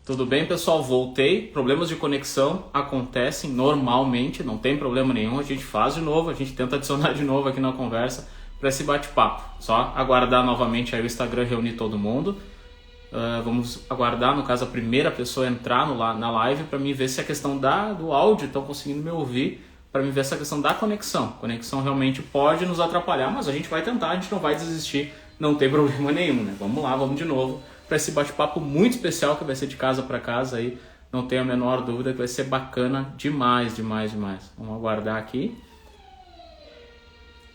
Tudo bem, pessoal? Voltei. Problemas de conexão acontecem normalmente, não tem problema nenhum. A gente faz de novo, a gente tenta adicionar de novo aqui na conversa para esse bate-papo. Só aguardar novamente aí o Instagram reunir todo mundo. Vamos aguardar, no caso, a primeira pessoa entrar na live para mim ver se a questão do áudio estão conseguindo me ouvir, para mim ver essa questão da conexão. Conexão realmente pode nos atrapalhar, mas a gente vai tentar, a gente não vai desistir, não tem problema nenhum, né? Vamos lá, vamos de novo para esse bate-papo muito especial que vai ser de casa para casa aí, não tenho a menor dúvida que vai ser bacana demais, demais, demais. Vamos aguardar aqui.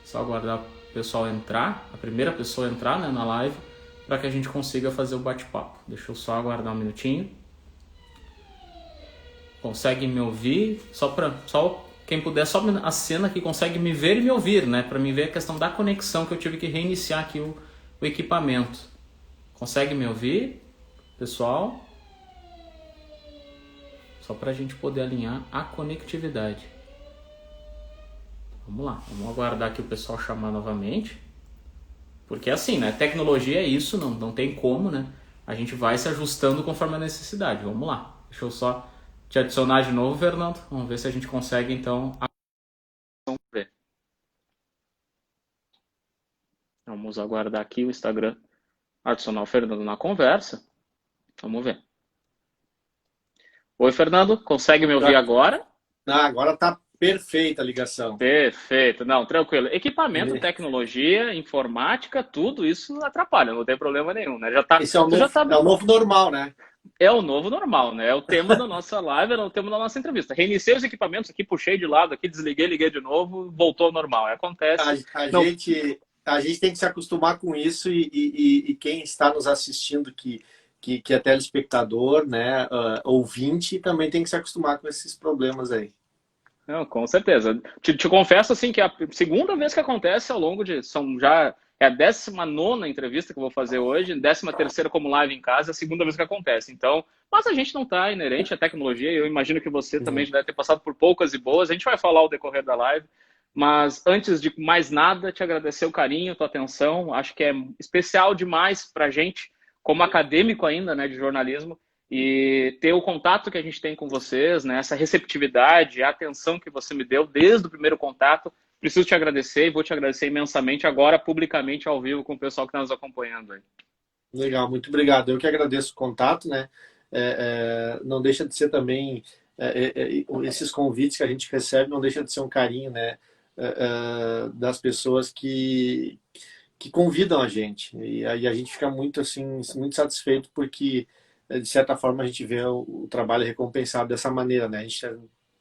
Só aguardar o pessoal entrar, a primeira pessoa entrar, né, na live, para que a gente consiga fazer o bate-papo. Deixa eu só aguardar um minutinho. Consegue me ouvir? Só quem puder, só a cena que consegue me ver e me ouvir, né? Para me ver a questão da conexão que eu tive que reiniciar aqui o equipamento. Consegue me ouvir, pessoal? Só para a gente poder alinhar a conectividade. Vamos lá, vamos aguardar aqui o pessoal chamar novamente. Porque assim, né? Tecnologia é isso, não tem como, né? A gente vai se ajustando conforme a necessidade. Vamos lá. Deixa eu só te adicionar de novo, Fernando. Vamos ver se a gente consegue, então, ver. Vamos aguardar aqui o Instagram adicionar o Fernando na conversa. Vamos ver. Oi, Fernando. Consegue me ouvir agora? Agora tá perfeita a ligação. Perfeito. Não, tranquilo. Equipamento, tecnologia, informática, tudo isso atrapalha, não tem problema nenhum, né? Esse é o novo normal, né? É o novo normal, né? É o tema da nossa live, é o tema da nossa entrevista. Reiniciei os equipamentos aqui, puxei de lado aqui, desliguei, liguei de novo, voltou ao normal. Acontece. Não, A gente tem que se acostumar com isso e quem está nos assistindo, que é telespectador, né, ouvinte, também tem que se acostumar com esses problemas aí. não, com certeza. Te confesso assim que é a segunda vez que acontece ao longo de. É a 19ª entrevista que eu vou fazer hoje, 13ª como live em casa, é a segunda vez que acontece. Então, mas a gente não está inerente à tecnologia, eu imagino que você também já deve ter passado por poucas e boas. A gente vai falar ao decorrer da live. Mas antes de mais nada, te agradecer o carinho, a tua atenção. Acho que é especial demais para a gente, como acadêmico ainda, né, de jornalismo, e ter o contato que a gente tem com vocês, né, essa receptividade, a atenção que você me deu desde o primeiro contato. Preciso te agradecer e vou te agradecer imensamente agora, publicamente, ao vivo, com o pessoal que está nos acompanhando aí. Legal, muito obrigado. Eu que agradeço o contato, né? Não deixa de ser também esses convites que a gente recebe, não deixa de ser um carinho, né? Das pessoas que convidam a gente. E aí a gente fica muito assim, muito satisfeito porque de certa forma a gente vê o trabalho recompensado dessa maneira, né? A gente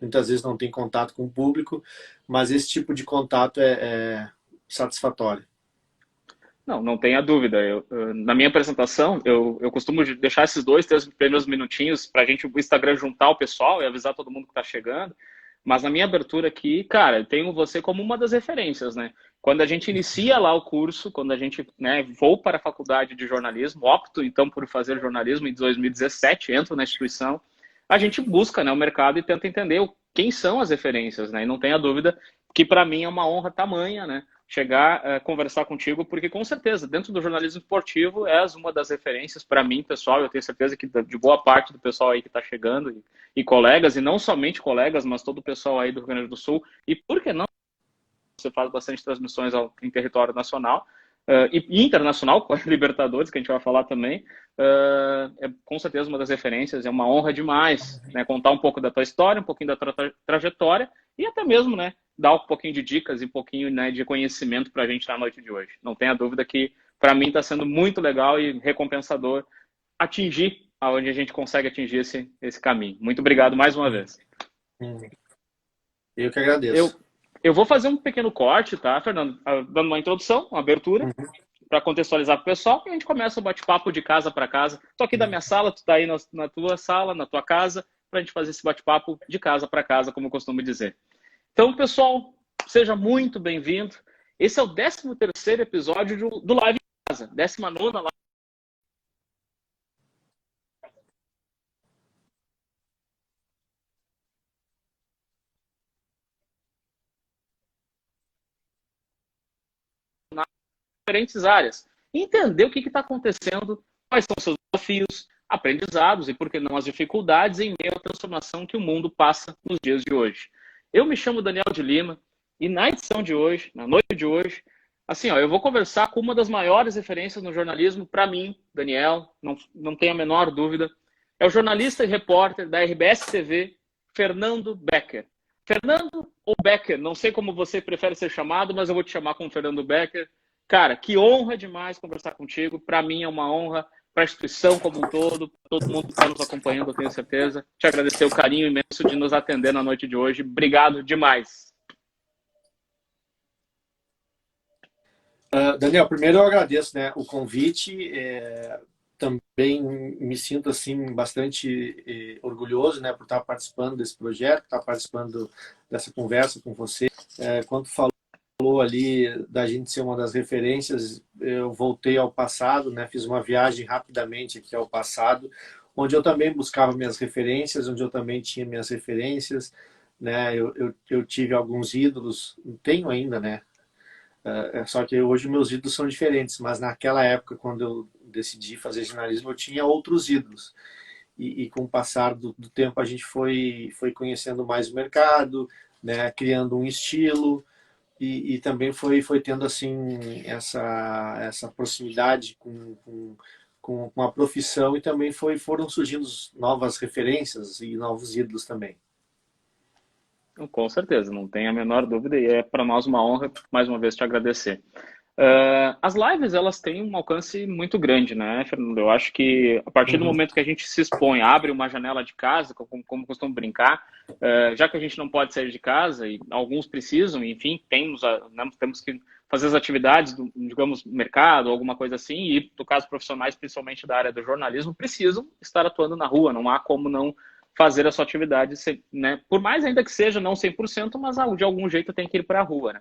muitas vezes não tem contato com o público, mas esse tipo de contato é satisfatório. Não tenha dúvida. Na minha apresentação, eu costumo deixar esses 2, 3 primeiros minutinhos para a gente, o Instagram, juntar o pessoal e avisar todo mundo que está chegando. Mas na minha abertura aqui, cara, eu tenho você como uma das referências, né? Quando a gente inicia lá o curso, quando a gente, né, vou para a faculdade de jornalismo, opto então por fazer jornalismo em 2017, entro na instituição, a gente busca, né, o mercado e tenta entender quem são as referências, né? E não tenha dúvida que para mim é uma honra tamanha, né? Chegar a conversar contigo, porque com certeza, dentro do jornalismo esportivo, és uma das referências para mim, pessoal. Eu tenho certeza que de boa parte do pessoal aí que está chegando, e colegas, e não somente colegas, mas todo o pessoal aí do Rio Grande do Sul, e por que não? Você faz bastante transmissões em território nacional e internacional, com a Libertadores, que a gente vai falar também. É com certeza uma das referências, é uma honra demais, né, contar um pouco da tua história, um pouquinho da tua trajetória e até mesmo, né, dar um pouquinho de dicas e um pouquinho, né, de conhecimento para a gente na noite de hoje. Não tenha dúvida que para mim está sendo muito legal e recompensador atingir aonde a gente consegue atingir esse caminho. Muito obrigado mais uma vez. Eu que Eu, agradeço. eu vou fazer um pequeno corte, tá, Fernando? Dando uma introdução, uma abertura, para contextualizar para o pessoal, e a gente começa o bate-papo de casa para casa. Estou aqui da minha sala, tu está aí na tua sala, na tua casa, para a gente fazer esse bate-papo de casa para casa, como eu costumo dizer. Então, pessoal, seja muito bem-vindo. Esse é o 13º episódio do Live em Casa, 19ª live. Diferentes áreas. E entender o que está acontecendo, quais são os seus desafios, aprendizados e, por que não, as dificuldades em meio à transformação que o mundo passa nos dias de hoje. Eu me chamo Daniel de Lima e na edição de hoje, na noite de hoje, assim, ó, eu vou conversar com uma das maiores referências no jornalismo, para mim, Daniel, não tenho a menor dúvida, é o jornalista e repórter da RBS TV, Fernando Becker. Fernando ou Becker, não sei como você prefere ser chamado, mas eu vou te chamar como Fernando Becker. Cara, que honra demais conversar contigo. Para mim é uma honra, para a instituição como um todo, todo mundo que está nos acompanhando, eu tenho certeza. Te agradecer o carinho imenso de nos atender na noite de hoje. Obrigado demais. Daniel, primeiro eu agradeço, né, o convite. Também me sinto assim bastante orgulhoso, né, por estar participando desse projeto, estar participando dessa conversa com você. Quando falou ali da gente ser uma das referências, eu voltei ao passado, né, fiz uma viagem rapidamente aqui ao passado, onde eu também buscava minhas referências, onde eu também tinha minhas referências, né, eu tive alguns ídolos, tenho ainda, né. Só que hoje meus ídolos são diferentes, mas naquela época, quando eu decidi fazer jornalismo, eu tinha outros ídolos. E com o passar do tempo, a gente foi conhecendo mais o mercado, né, criando um estilo, e também foi tendo assim essa proximidade com a profissão, e também foram surgindo novas referências e novos ídolos também. Com certeza, não tem a menor dúvida, e é para nós uma honra, mais uma vez, te agradecer. As lives, elas têm um alcance muito grande, né, Fernando? Eu acho que a partir do momento que a gente se expõe, abre uma janela de casa, como costumo brincar, já que a gente não pode sair de casa, e alguns precisam, enfim, temos que fazer as atividades do, digamos, mercado, alguma coisa assim, e no caso profissionais, principalmente da área do jornalismo, precisam estar atuando na rua, não há como não fazer a sua atividade, né? Por mais ainda que seja não 100%, mas de algum jeito tem que ir para a rua, né?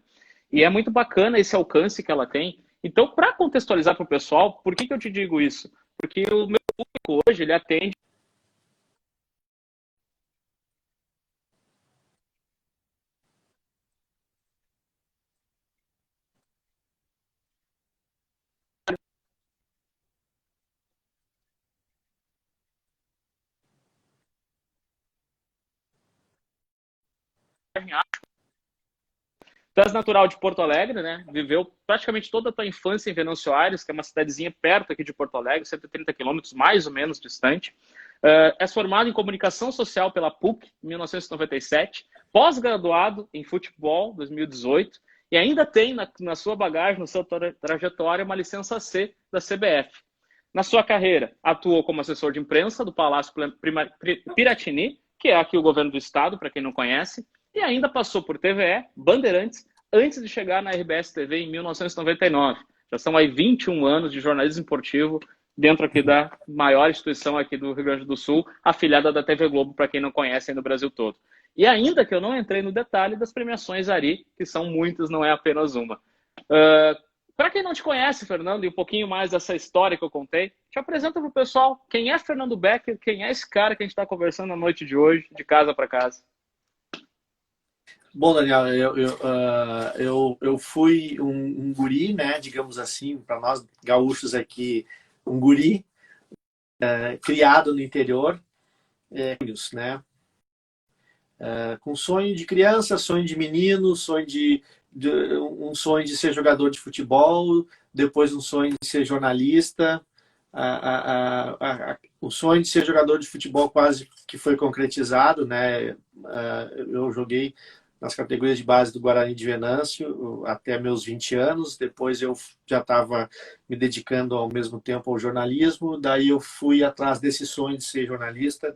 E é muito bacana esse alcance que ela tem. Então, para contextualizar para o pessoal, por que eu te digo isso? Porque o meu público hoje, ele atende Tu és natural de Porto Alegre, né? Viveu praticamente toda a tua infância em Venâncio Aires, que é uma cidadezinha perto aqui de Porto Alegre, 130 quilômetros, mais ou menos distante. És formado em Comunicação Social pela PUC, em 1997, pós-graduado em Futebol, 2018, e ainda tem na sua bagagem, na sua trajetória, uma licença C da CBF. Na sua carreira, atuou como assessor de imprensa do Palácio Piratini, que é aqui o governo do estado, para quem não conhece, e ainda passou por TVE, Bandeirantes, antes de chegar na RBS TV em 1999. Já são aí 21 anos de jornalismo esportivo dentro aqui da maior instituição aqui do Rio Grande do Sul, afiliada da TV Globo, para quem não conhece, no Brasil todo. E ainda que eu não entrei no detalhe das premiações Ari, que são muitas, não é apenas uma. Para quem não te conhece, Fernando, e um pouquinho mais dessa história que eu contei, te apresenta para o pessoal quem é Fernando Becker, quem é esse cara que a gente está conversando na noite de hoje, de casa para casa. Bom, Daniel, eu fui um guri, né, digamos assim, para nós gaúchos aqui, um guri criado no interior, né, com sonho de criança, sonho de menino, um sonho de ser jogador de futebol, depois um sonho de ser jornalista, o sonho de ser jogador de futebol quase que foi concretizado, né, eu joguei nas categorias de base do Guarani de Venâncio até meus 20 anos. Depois eu já estava me dedicando ao mesmo tempo ao jornalismo. Daí eu fui atrás desse sonho de ser jornalista,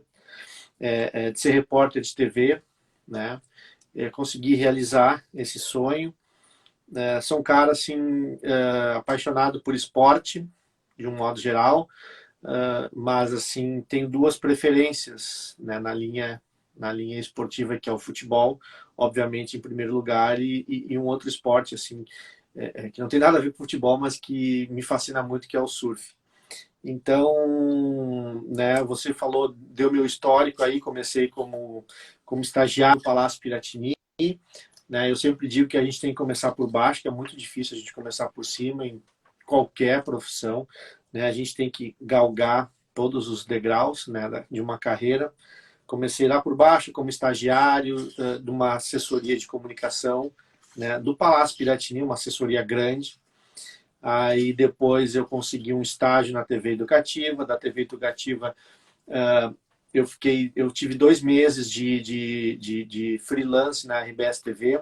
de ser repórter de TV, né? Consegui realizar esse sonho. Sou um cara assim apaixonado por esporte, de um modo geral, mas assim tenho duas preferências, né, na linha esportiva, que é o futebol, obviamente em primeiro lugar, e um outro esporte assim que não tem nada a ver com futebol, mas que me fascina muito, que é o surf. Então, né, você falou, deu meu histórico aí, comecei como estagiário no Palácio Piratini, né? Eu sempre digo que a gente tem que começar por baixo, que é muito difícil a gente começar por cima em qualquer profissão, né? A gente tem que galgar todos os degraus, né, de uma carreira. Comecei lá por baixo como estagiário de uma assessoria de comunicação, né, do Palácio Piratini, uma assessoria grande. Aí depois eu consegui um estágio na TV Educativa. Da TV Educativa eu tive 2 meses de freelance na RBS TV.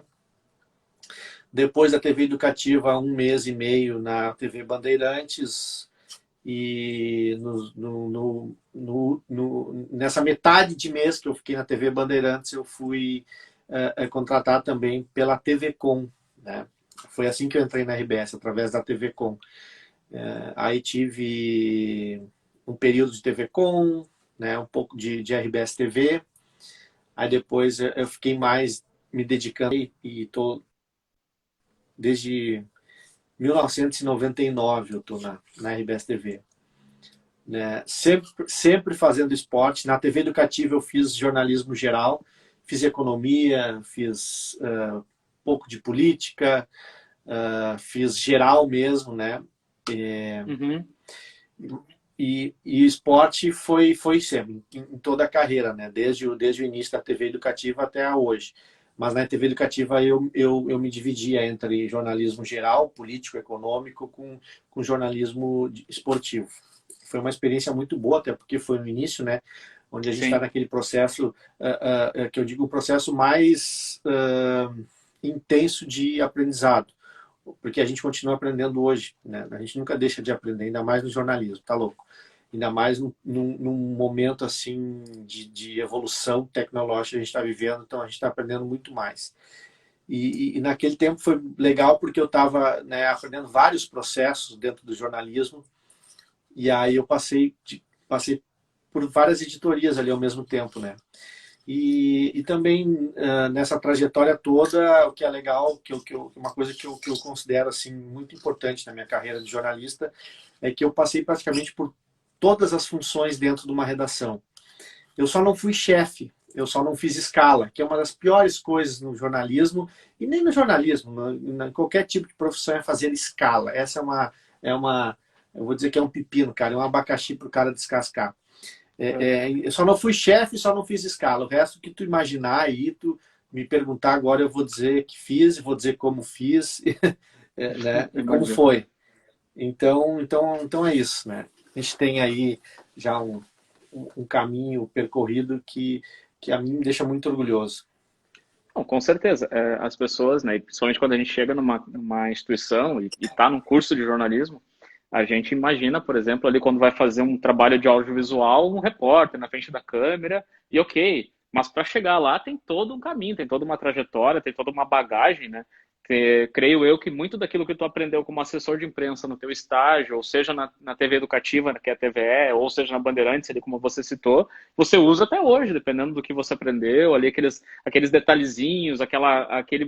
Depois da TV Educativa, 1 mês e meio na TV Bandeirantes. E nessa metade de mês que eu fiquei na TV Bandeirantes, eu fui contratado também pela TV Com, né? Foi assim que eu entrei na RBS, através da TV Com. Aí tive um período de TV Com, né? Um pouco de RBS TV. Aí depois eu fiquei mais me dedicando e estou desde 1999 eu estou na RBS TV. Né? Sempre fazendo esporte. Na TV Educativa eu fiz jornalismo geral, fiz economia, fiz pouco de política, fiz geral mesmo, né? E esporte foi sempre, em toda a carreira, né? Desde o início da TV Educativa até hoje. Mas na TV Educativa eu me dividia entre jornalismo geral, político, econômico, com jornalismo esportivo. Foi uma experiência muito boa, até porque foi no início, né? Onde a gente está naquele processo, que eu digo, o processo mais intenso de aprendizado. Porque a gente continua aprendendo hoje, né? A gente nunca deixa de aprender, ainda mais no jornalismo, tá louco? Ainda mais num momento assim de evolução tecnológica que a gente está vivendo, então a gente está aprendendo muito mais. E naquele tempo foi legal porque eu estava, né, aprendendo vários processos dentro do jornalismo, e aí eu passei por várias editorias ali ao mesmo tempo, né? E também nessa trajetória toda, o que é legal, uma coisa que eu considero assim muito importante na minha carreira de jornalista, é que eu passei praticamente por todas as funções dentro de uma redação. Eu só não fui chefe, eu só não fiz escala, que é uma das piores coisas no jornalismo, e nem no jornalismo, em qualquer tipo de profissão é fazer escala. Essa eu vou dizer que é um pepino, cara, é um abacaxi para o cara descascar. Eu só não fui chefe, só não fiz escala. O resto que tu imaginar aí, tu me perguntar agora, eu vou dizer que fiz, vou dizer como fiz, né, e como foi. Então é isso, né? A gente tem aí já um caminho percorrido que a mim me deixa muito orgulhoso. Não, com certeza. As pessoas, né, principalmente quando a gente chega numa instituição e está num curso de jornalismo, a gente imagina, por exemplo, ali quando vai fazer um trabalho de audiovisual, um repórter na frente da câmera, e ok, mas para chegar lá tem todo um caminho, tem toda uma trajetória, tem toda uma bagagem, né? Creio eu que muito daquilo que tu aprendeu como assessor de imprensa no teu estágio, ou seja na TV Educativa, que é a TVE, ou seja na Bandeirantes, ali como você citou, você usa até hoje, dependendo do que você aprendeu, ali aqueles detalhezinhos,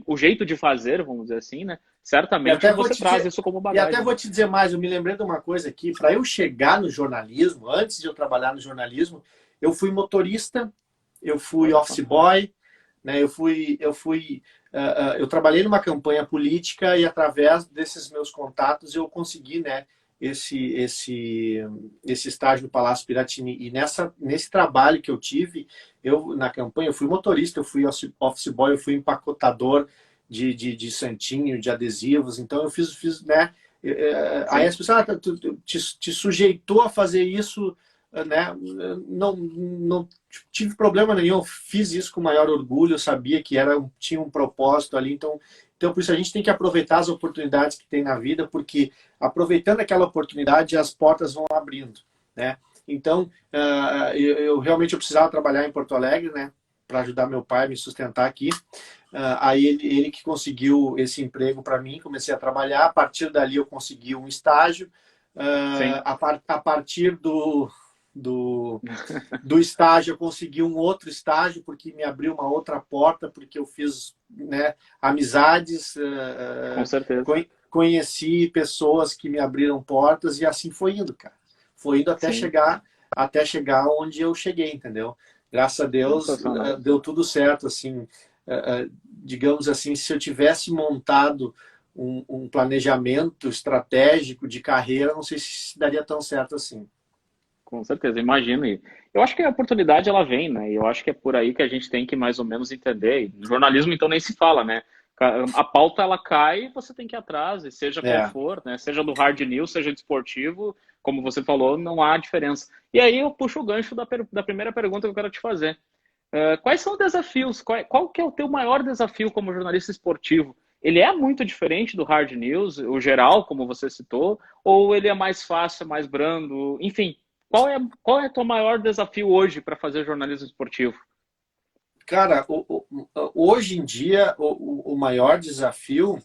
o jeito de fazer, vamos dizer assim, né? Certamente você traz isso como bagagem. E até vou te dizer mais, eu me lembrei de uma coisa aqui, para eu chegar no jornalismo, antes de eu trabalhar no jornalismo, eu fui motorista, eu fui office boy, né? Eu trabalhei numa campanha política e através desses meus contatos eu consegui, né, esse estágio no Palácio Piratini. E nesse trabalho que eu tive, na campanha, eu fui motorista, eu fui office boy, eu fui empacotador de santinho, de adesivos. Então eu fiz, né? Aí as pessoas, tu te sujeitou a fazer isso, né? Não tive problema nenhum, eu fiz isso com o maior orgulho, eu sabia que tinha um propósito ali, então por isso a gente tem que aproveitar as oportunidades que tem na vida, porque aproveitando aquela oportunidade as portas vão abrindo, né? Então eu realmente precisava trabalhar em Porto Alegre, né, para ajudar meu pai a me sustentar aqui. Aí ele que conseguiu esse emprego para mim, comecei a trabalhar, a partir dali eu consegui um estágio, a partir do estágio eu consegui um outro estágio, porque me abriu uma outra porta, porque eu fiz, né, amizades, Com certeza. conheci pessoas que me abriram portas e assim foi indo, cara. Foi indo até chegar onde eu cheguei, entendeu? Graças a Deus deu tudo certo, assim, digamos assim, se eu tivesse montado um planejamento estratégico de carreira, não sei se daria tão certo assim. Com certeza, imagino. E eu acho que a oportunidade ela vem, né? E eu acho que é por aí que a gente tem que mais ou menos entender. E no jornalismo, então, nem se fala, né? A pauta ela cai e você tem que ir atrás, e seja qual É, for, né? Seja do hard news, seja de esportivo, como você falou, não há diferença. E aí eu puxo o gancho da primeira pergunta que eu quero te fazer. Quais são os desafios? Qual que é o teu maior desafio como jornalista esportivo? Ele é muito diferente do hard news, o geral, como você citou, ou ele é mais fácil, mais brando? Enfim, qual é o teu maior desafio hoje para fazer jornalismo esportivo? cara, hoje em dia, o maior desafio,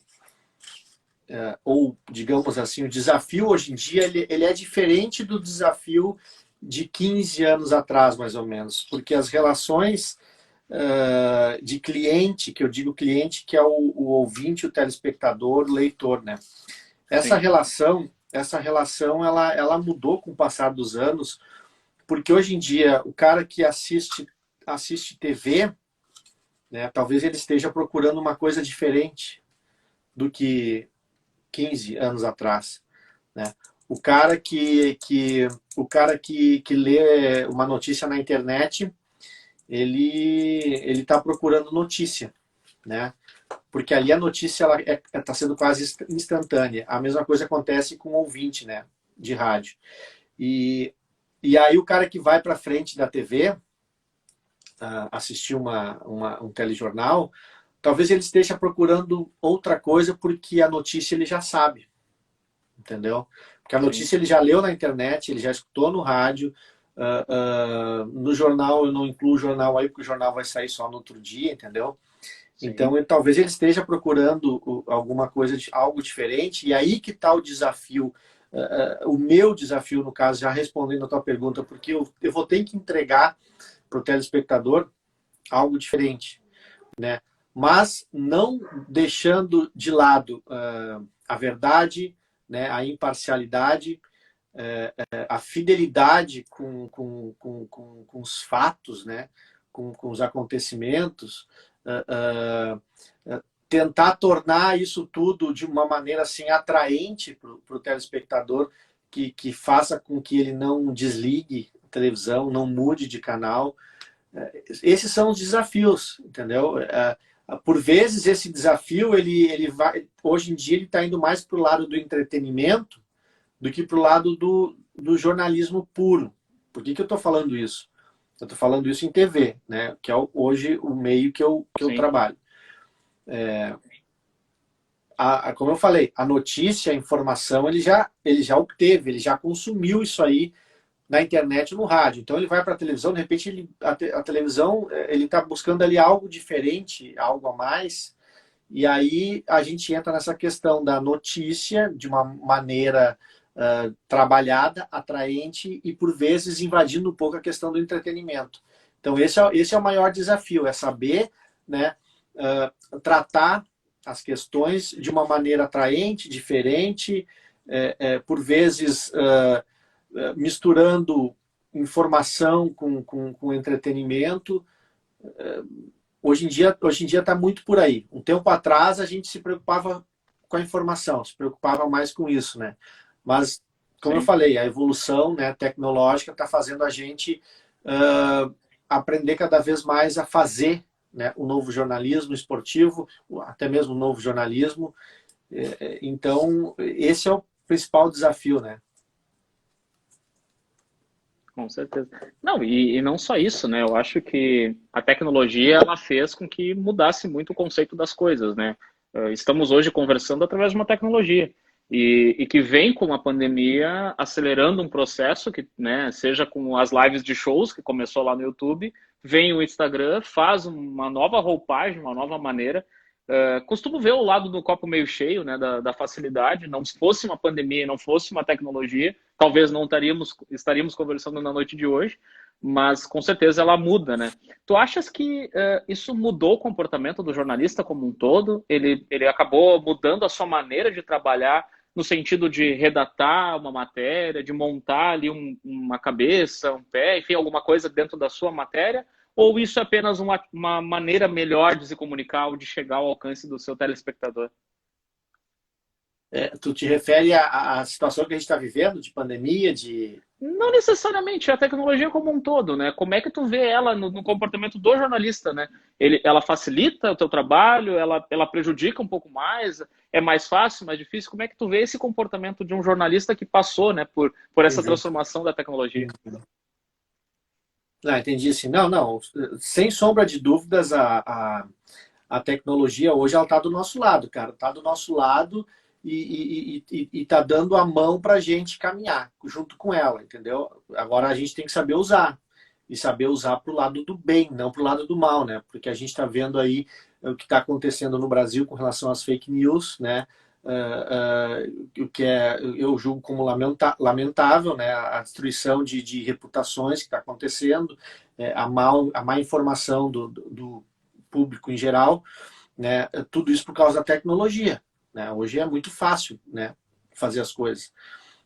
ou digamos assim, o desafio hoje em dia, ele é diferente do desafio de 15 anos atrás, mais ou menos, porque as relações de cliente, que eu digo cliente, que é o ouvinte, o telespectador, o leitor, né? Essa Sim, relação, essa relação ela mudou com o passar dos anos, porque hoje em dia o cara que assiste TV, né, talvez ele esteja procurando uma coisa diferente do que 15 anos atrás, né? O cara que lê uma notícia na internet, ele está procurando notícia, né? Porque ali a notícia ela está sendo quase instantânea. A mesma coisa acontece com o ouvinte, né, de rádio. E, e aí o cara que vai para frente da TV assistir um telejornal, talvez ele esteja procurando outra coisa porque a notícia ele já sabe, entendeu? Porque a sim, notícia ele já leu na internet, ele já escutou no rádio, no jornal eu não incluo o jornal aí porque o jornal vai sair só no outro dia, entendeu? Então, sim. talvez ele esteja procurando alguma coisa, algo diferente, e aí que está o desafio, o meu desafio, no caso, já respondendo a tua pergunta, porque eu vou ter que entregar para o telespectador algo diferente, né? Mas não deixando de lado a verdade, né? A imparcialidade, a fidelidade com os fatos, né? Com os acontecimentos, uh, tentar tornar isso tudo de uma maneira assim atraente para o telespectador, que faça com que ele não desligue a televisão, não mude de canal. Esses são os desafios, entendeu? Por vezes esse desafio ele vai, hoje em dia ele está indo mais para o lado do entretenimento do que para o lado do jornalismo puro. Por que eu estou falando isso? Eu estou falando isso em TV, né? Que é hoje o meio que eu Sim. trabalho. Como eu falei, a notícia, a informação, ele já obteve, ele já consumiu isso aí na internet, no rádio. Então ele vai para a televisão, de repente a televisão ele está buscando ali algo diferente, algo a mais. E aí a gente entra nessa questão da notícia de uma maneira trabalhada, atraente e por vezes invadindo um pouco a questão do entretenimento. Então esse é o maior desafio, é saber, né, tratar as questões de uma maneira atraente, diferente, por vezes misturando informação com entretenimento. Hoje em dia está muito por aí. Um tempo atrás a gente se preocupava com a informação, se preocupava mais com isso, né? Mas, como eu Sim. falei, a evolução, né, tecnológica está fazendo a gente aprender cada vez mais a fazer, né, o novo jornalismo esportivo, até mesmo o novo jornalismo. Então, esse é o principal desafio, né? Com certeza. Não, e não só isso, né? Eu acho que a tecnologia ela fez com que mudasse muito o conceito das coisas, né? Estamos hoje conversando através de uma tecnologia e que vem com a pandemia acelerando um processo que, né, seja com as lives de shows que começou lá no YouTube, vem o Instagram, faz uma nova roupagem, uma nova maneira. Costumo ver o lado do copo meio cheio, né, da facilidade. Não se fosse uma pandemia, não fosse uma tecnologia, talvez não estaríamos conversando na noite de hoje, mas com certeza ela muda, né? Tu achas que isso mudou o comportamento do jornalista como um todo? Ele acabou mudando a sua maneira de trabalhar no sentido de redatar uma matéria, de montar ali uma cabeça, um pé, enfim, alguma coisa dentro da sua matéria? Ou isso é apenas uma maneira melhor de se comunicar ou de chegar ao alcance do seu telespectador? Tu te refere à situação que a gente está vivendo, de pandemia, de... Não necessariamente, a tecnologia como um todo, né? Como é que tu vê ela no comportamento do jornalista, né? Ela facilita o teu trabalho, ela prejudica um pouco mais, é mais fácil, mais difícil? Como é que tu vê esse comportamento de um jornalista que passou, né, por essa Entendi. transformação da tecnologia? Ah, entendi assim. Não, não. Sem sombra de dúvidas, a tecnologia hoje ela está do nosso lado, cara. Está do nosso lado e está dando a mão para a gente caminhar junto com ela, entendeu? Agora a gente tem que saber usar. E saber usar para o lado do bem, não para o lado do mal, né? Porque a gente está vendo aí o que está acontecendo no Brasil com relação às fake news, né? O que eu julgo como lamentável, né? A destruição de reputações que está acontecendo, a má informação do público em geral, né? Tudo isso por causa da tecnologia, né? Hoje é muito fácil, né? Fazer as coisas.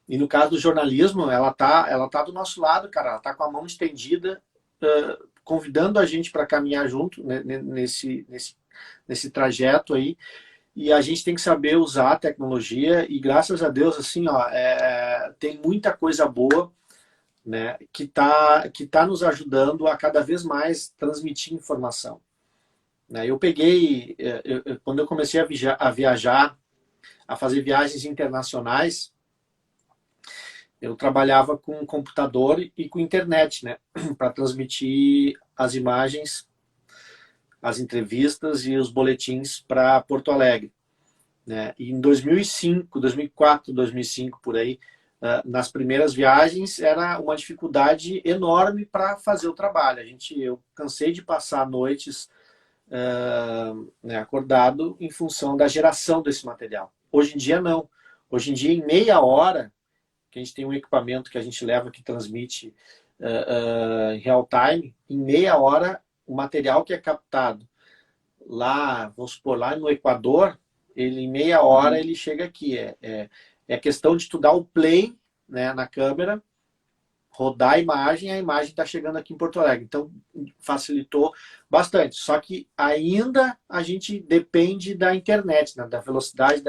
E no caso do jornalismo, ela tá do nosso lado, cara. Ela tá com a mão estendida, convidando a gente para caminhar junto, né, nesse trajeto aí. E a gente tem que saber usar a tecnologia. E graças a Deus, assim, ó, tem muita coisa boa, né, que tá nos ajudando a cada vez mais transmitir informação. Né? Eu peguei, quando eu comecei a viajar, a fazer viagens internacionais, eu trabalhava com computador e com internet, né, para transmitir as imagens, as entrevistas e os boletins para Porto Alegre, né? E em 2005, 2004, 2005 por aí, nas primeiras viagens era uma dificuldade enorme para fazer o trabalho. Eu cansei de passar noites né, acordado em função da geração desse material. Hoje em dia não. Hoje em dia em meia hora que a gente tem um equipamento que a gente leva que transmite em real time, em meia hora o material que é captado lá, vamos supor, lá no Equador, ele em meia hora Uhum. ele chega aqui. É questão de tu dar o play, né, na câmera, rodar a imagem está chegando aqui em Porto Alegre. Então, facilitou bastante. Só que ainda a gente depende da internet, né, da velocidade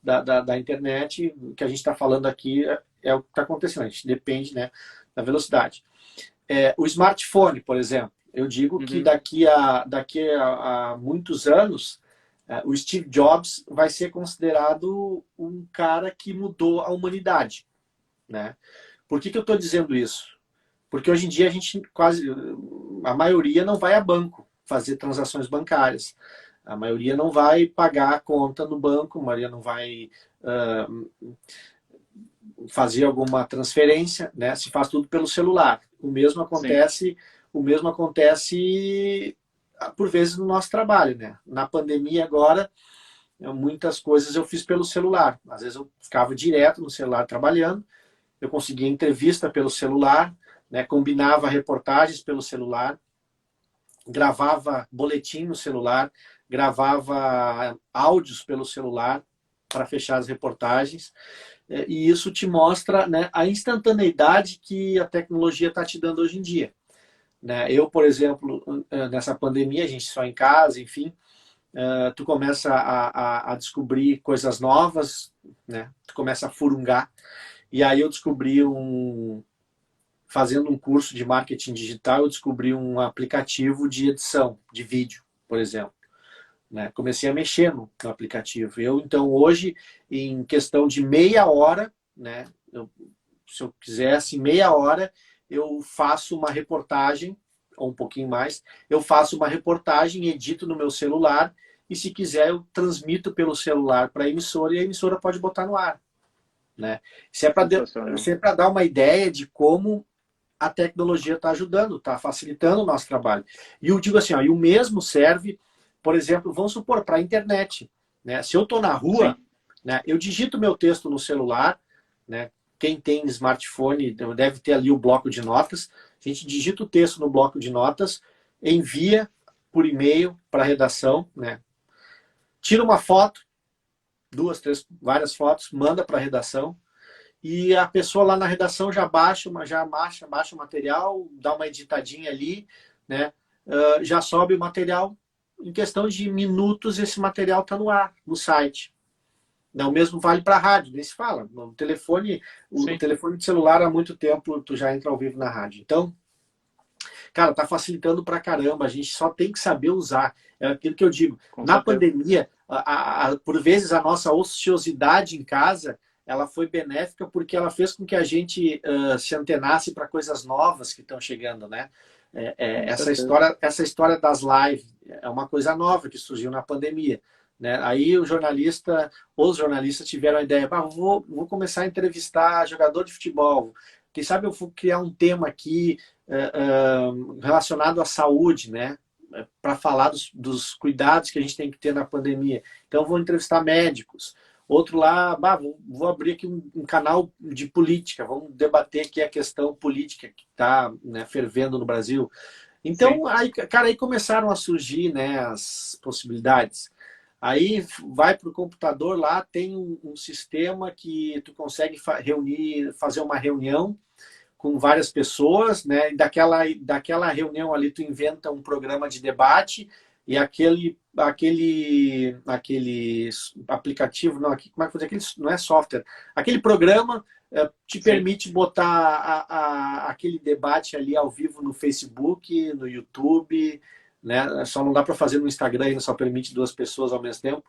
da internet. O que a gente está falando aqui é o que está acontecendo. A gente depende, né, da velocidade. O smartphone, por exemplo, eu digo que Uhum. daqui a muitos anos, o Steve Jobs vai ser considerado um cara que mudou a humanidade, né? Por que eu estou dizendo isso? Porque hoje em dia a gente a maioria não vai a banco fazer transações bancárias. A maioria não vai pagar a conta no banco, a maioria não vai fazer alguma transferência, né? Se faz tudo pelo celular. Sim. O mesmo acontece por vezes no nosso trabalho, né? Na pandemia agora, muitas coisas eu fiz pelo celular. Às vezes eu ficava direto no celular trabalhando, eu conseguia entrevista pelo celular, né? Combinava reportagens pelo celular, gravava boletim no celular, gravava áudios pelo celular para fechar as reportagens. E isso te mostra, né, a instantaneidade que a tecnologia está te dando hoje em dia. Né? Eu, por exemplo, nessa pandemia, a gente só em casa, enfim, tu começa a descobrir coisas novas, né? Tu começa a furungar. E aí eu descobri fazendo um curso de marketing digital, eu descobri um aplicativo de edição de vídeo, por exemplo. Né? Comecei a mexer no aplicativo. Então, hoje, em questão de meia hora, né? Se eu quisesse, meia hora, eu faço uma reportagem, ou um pouquinho mais, eu faço uma reportagem, edito no meu celular, e se quiser, eu transmito pelo celular para a emissora, e a emissora pode botar no ar. Né? Isso Sensacional. é para dar uma ideia de como a tecnologia está ajudando, está facilitando o nosso trabalho. E eu digo assim, ó, e o mesmo serve, por exemplo, vamos supor, para a internet. Né? Se eu estou na rua, Sim. né, eu digito meu texto no celular, né? Quem tem smartphone deve ter ali o bloco de notas. A gente digita o texto no bloco de notas, envia por e-mail para a redação, né? Tira uma foto, duas, três, várias fotos, manda para a redação, e a pessoa lá na redação já baixa o material, dá uma editadinha ali, né? Já sobe o material. Em questão de minutos, esse material está no ar, no site. Não, o mesmo vale para a rádio, nem se fala. O Sim, telefone de celular há muito tempo tu já entra ao vivo na rádio. Então, cara, tá facilitando pra caramba. A gente só tem que saber usar. É aquilo que eu digo. com Na certeza. pandemia, por vezes a nossa ociosidade em casa, ela foi benéfica porque ela fez com que a gente se antenasse para coisas novas que estão chegando, né? Com certeza. Essa história das lives é uma coisa nova que surgiu na pandemia. Né? Aí os jornalistas tiveram a ideia, vou começar a entrevistar jogador de futebol. Quem sabe eu vou criar um tema aqui relacionado à saúde, né? Para falar dos cuidados que a gente tem que ter na pandemia. Então, vou entrevistar médicos. Outro lá, vou abrir aqui um canal de política, vamos debater aqui a questão política que está, né, fervendo no Brasil. Sim, Então, aí, cara, aí começaram a surgir, né, as possibilidades. Aí vai para o computador lá, tem um sistema que tu consegue fazer uma reunião com várias pessoas, né? E daquela reunião ali tu inventa um programa de debate e aquele aplicativo, não, aqui, como é que eu vou dizer? Não é software. Aquele programa te sim. permite botar aquele debate ali ao vivo no Facebook, no YouTube, né? Só não dá para fazer no Instagram, ainda só permite duas pessoas ao mesmo tempo.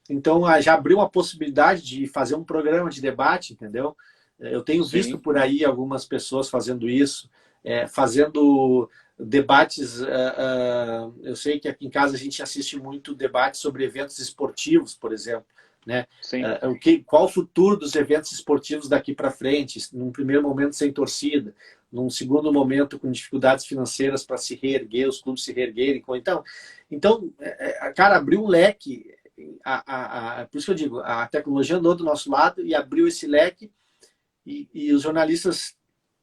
Então, já abriu uma possibilidade de fazer um programa de debate, entendeu? Eu tenho visto Sim. por aí algumas pessoas fazendo isso, fazendo debates. Eu sei que aqui em casa a gente assiste muito debate sobre eventos esportivos, por exemplo. Né? Sim. Qual o futuro dos eventos esportivos daqui para frente? Num primeiro momento sem torcida, num segundo momento com dificuldades financeiras para se reerguer, os clubes se reerguerem. Então, cara, abriu um leque. Por isso que eu digo, a tecnologia andou do nosso lado e abriu esse leque e os jornalistas,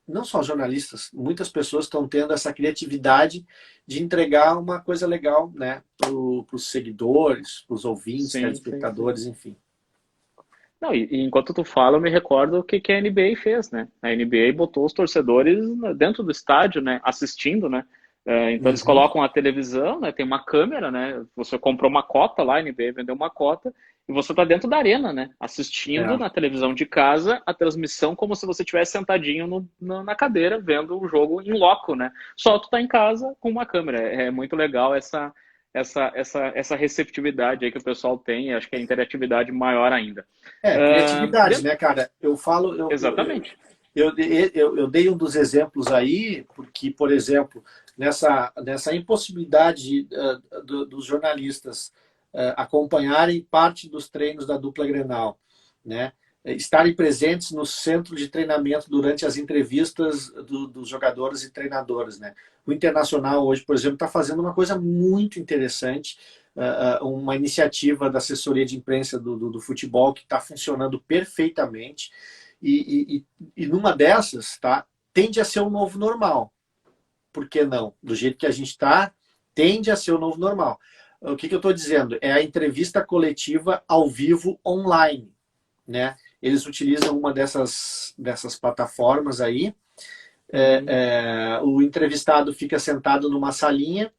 não só jornalistas, muitas pessoas estão tendo essa criatividade de entregar uma coisa legal, né, para os seguidores, para os ouvintes, Sim, sim, sim. telespectadores, enfim. Não, e enquanto tu fala, eu me recordo o que, que a NBA fez, né? A NBA botou os torcedores dentro do estádio, né? Assistindo, né? Então eles Uhum. colocam a televisão, né? Tem uma câmera, né? Você comprou uma cota lá, a NBA vendeu uma cota, e você tá dentro da arena, né? Assistindo É. na televisão de casa a transmissão como se você estivesse sentadinho na cadeira vendo o jogo em loco, né? Só tu tá em casa com uma câmera. É muito legal essa receptividade aí que o pessoal tem, acho que a interatividade maior ainda. Criatividade, Dentro... né, cara? Eu falo, Exatamente. eu dei um dos exemplos aí, porque, por exemplo, nessa impossibilidade dos jornalistas acompanharem parte dos treinos da dupla Grenal, né? Estarem presentes no centro de treinamento durante as entrevistas dos jogadores e treinadores, né? O Internacional hoje, por exemplo, está fazendo uma coisa muito interessante, uma iniciativa da assessoria de imprensa do futebol que está funcionando perfeitamente e numa dessas, tá, tende a ser o novo normal. Por que não? Do jeito que a gente está, tende a ser o novo normal. O que eu estou dizendo? É a entrevista coletiva ao vivo online. Né? Eles utilizam uma dessas plataformas aí. Uhum. O entrevistado fica sentado numa salinha,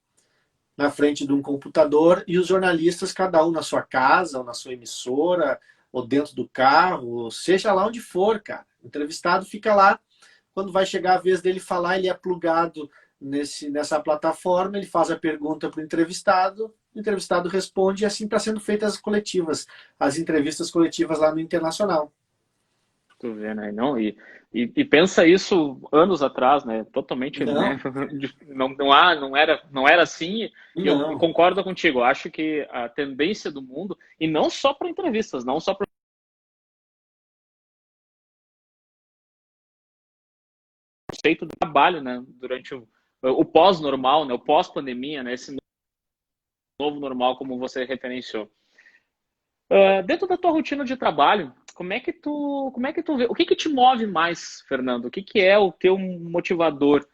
na frente de um computador, e os jornalistas, cada um na sua casa, ou na sua emissora, ou dentro do carro, seja lá onde for, cara. O entrevistado fica lá. Quando vai chegar a vez dele falar, ele é plugado nessa plataforma, ele faz a pergunta para o entrevistado responde, e assim está sendo feitas as entrevistas coletivas lá no Internacional. Tu vê, né? Não, e pensa isso anos atrás, né? Totalmente, né? Não, Não era assim. E eu não. concordo contigo. Eu acho que a tendência do mundo, e não só para entrevistas, não só para o conceito do trabalho, né? Durante o pós-normal, né? O pós-pandemia, né? Esse novo normal, como você referenciou. Dentro da tua rotina de trabalho, como é que tu vê, o que que te move mais, Fernando? O que que é o teu motivador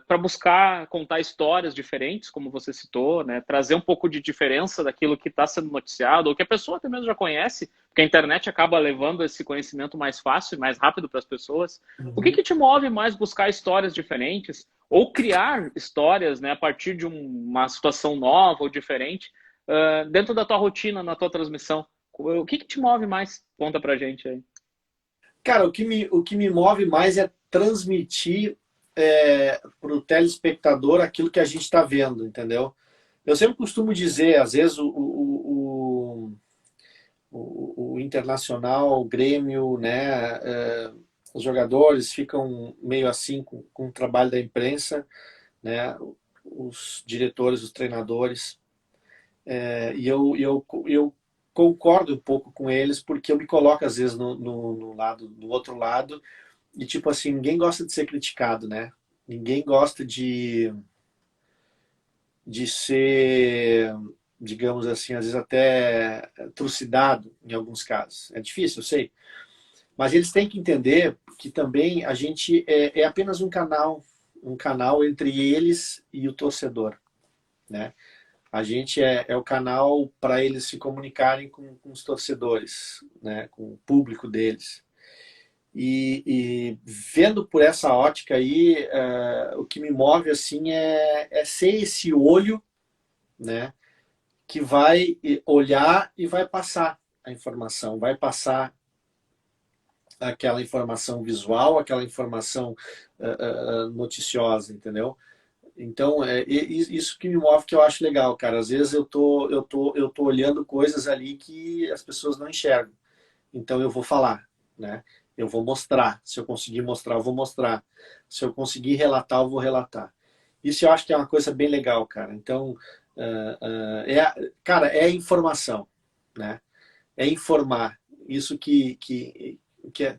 para buscar contar histórias diferentes, como você citou, né? Trazer um pouco de diferença daquilo que está sendo noticiado, ou que a pessoa até mesmo já conhece, porque a internet acaba levando esse conhecimento mais fácil e mais rápido para as pessoas. O que Uhum. que te move mais buscar histórias diferentes, ou criar histórias, né, a partir de uma situação nova ou diferente? Dentro da tua rotina, na tua transmissão, O que te move mais? Conta pra gente aí. Cara, o que me move mais é transmitir para o telespectador aquilo que a gente está vendo, entendeu? Eu sempre costumo dizer, às vezes o Internacional, o Grêmio, né, os jogadores ficam meio assim com o trabalho da imprensa, né, os diretores, os treinadores, e eu concordo um pouco com eles, porque eu me coloco às vezes no lado, do outro lado, e tipo assim, ninguém gosta de ser criticado, né? Ninguém gosta de ser, digamos assim, às vezes até trucidado em alguns casos. É difícil, eu sei. Mas eles têm que entender que também a gente é apenas um canal entre eles e o torcedor, né? A gente é o canal para eles se comunicarem com os torcedores, né? Com o público deles. E vendo por essa ótica aí, o que me move assim é ser esse olho, né? Que vai olhar e vai passar a informação, vai passar aquela informação visual, aquela informação noticiosa, entendeu? Então, isso que me move, que eu acho legal, cara. Às vezes eu tô olhando coisas ali que as pessoas não enxergam. Então eu vou falar, né? Eu vou mostrar. Se eu conseguir mostrar, eu vou mostrar. Se eu conseguir relatar, eu vou relatar. Isso eu acho que é uma coisa bem legal, cara. Então, cara, é informação, né? É informar. Isso que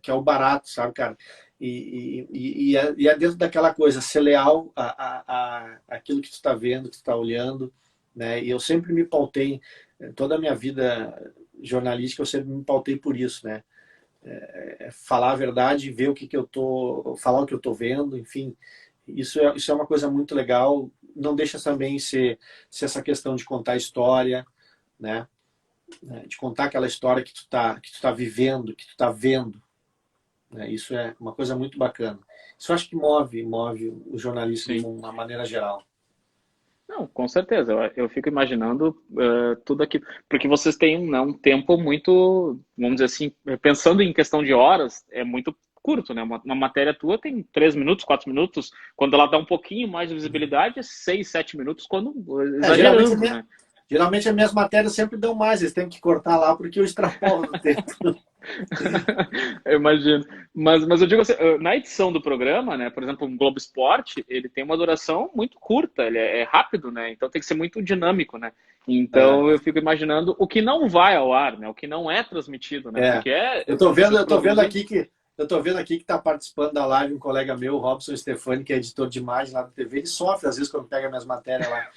é o barato, sabe, cara? E é dentro daquela coisa, ser leal àquilo que tu está vendo, que tu está olhando, né? E eu sempre me pautei, toda a minha vida jornalística, eu sempre me pautei por isso, né? Falar a verdade, ver falar o que eu tô vendo, enfim, isso é uma coisa muito legal. Não deixa também ser essa questão de contar história, né? De contar aquela história que tu tá vivendo, que tu tá vendo, né? Isso é uma coisa muito bacana. Isso eu acho que move o jornalista de Sim. uma maneira geral. Não, com certeza. Eu fico imaginando tudo aqui, porque vocês têm, né, um tempo muito, vamos dizer assim, pensando em questão de horas, é muito curto, né? Uma matéria tua tem 3 minutos, 4 minutos, quando ela dá um pouquinho mais de visibilidade, é 6, 7 minutos, quando Geralmente, exagerando, né? geralmente as minhas matérias sempre dão mais, eles têm que cortar lá porque eu extrapolo no tempo. Eu imagino. Mas eu digo assim, na edição do programa, né, por exemplo, o Globo Esporte, ele tem uma duração muito curta, ele é rápido, né? Então tem que ser muito dinâmico, né? Então eu fico imaginando o que não vai ao ar, né? O que não é transmitido, né? É. Porque Eu tô vendo, vocês eu tô vendo produzem. aqui que eu tô vendo aqui que está participando da live um colega meu, o Robson Stefani, que é editor de imagem lá da TV. Ele sofre às vezes quando pega minhas matérias lá.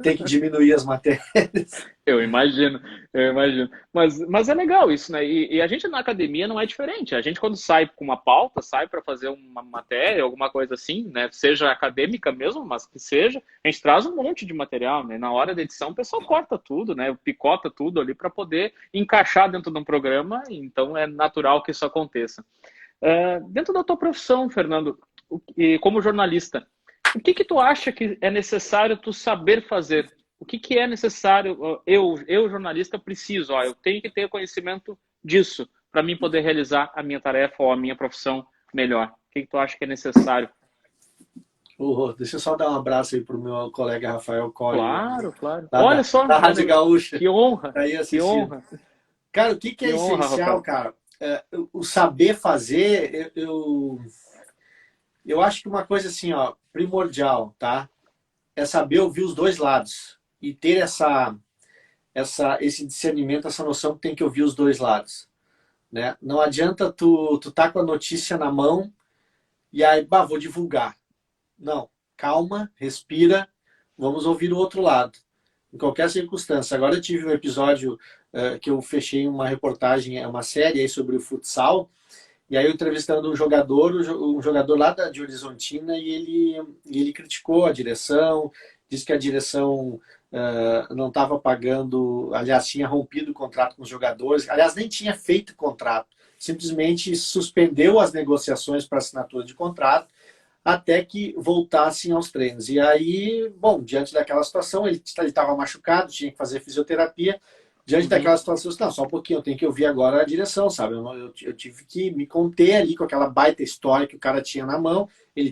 Tem que diminuir as matérias. Eu imagino, eu imagino. Mas é legal isso, né? E a gente na academia não é diferente. A gente, quando sai com uma pauta, sai para fazer uma matéria, alguma coisa assim, né? Seja acadêmica mesmo, mas que seja, a gente traz um monte de material, né? Na hora da edição, o pessoal corta tudo, né? Picota tudo ali para poder encaixar dentro de um programa, então é natural que isso aconteça. Dentro da tua profissão, Fernando, e como jornalista, o que tu acha que é necessário tu saber fazer? O que é necessário? Eu jornalista, preciso, eu tenho que ter conhecimento disso para mim poder realizar a minha tarefa ou a minha profissão melhor. O que tu acha que é necessário? Deixa eu só dar um abraço aí pro meu colega Rafael Colli, Claro, claro. lá Olha da, só, da Rádio Gaúcha, que honra, tá aí que assistindo. honra, Cara, o que é que honra, essencial, Rafael. cara? O saber fazer, eu acho que uma coisa assim, ó, primordial, tá? É saber ouvir os dois lados e ter esse discernimento, essa noção que tem que ouvir os dois lados, né? Não adianta tu tá com a notícia na mão e aí, vou divulgar. Não, calma, respira, vamos ouvir o outro lado. Em qualquer circunstância. Agora eu tive um episódio que eu fechei uma reportagem, uma série aí sobre o futsal, e aí eu entrevistando um jogador lá de Horizontina, e ele criticou a direção, disse que a direção não estava pagando, aliás, tinha rompido o contrato com os jogadores, aliás, nem tinha feito contrato, simplesmente suspendeu as negociações para assinatura de contrato até que voltassem aos treinos. E aí, bom, diante daquela situação, ele estava machucado, tinha que fazer fisioterapia, diante Uhum. daquela situação, não, só um pouquinho, eu tenho que ouvir agora a direção, sabe? Eu tive que me conter ali com aquela baita história que o cara tinha na mão.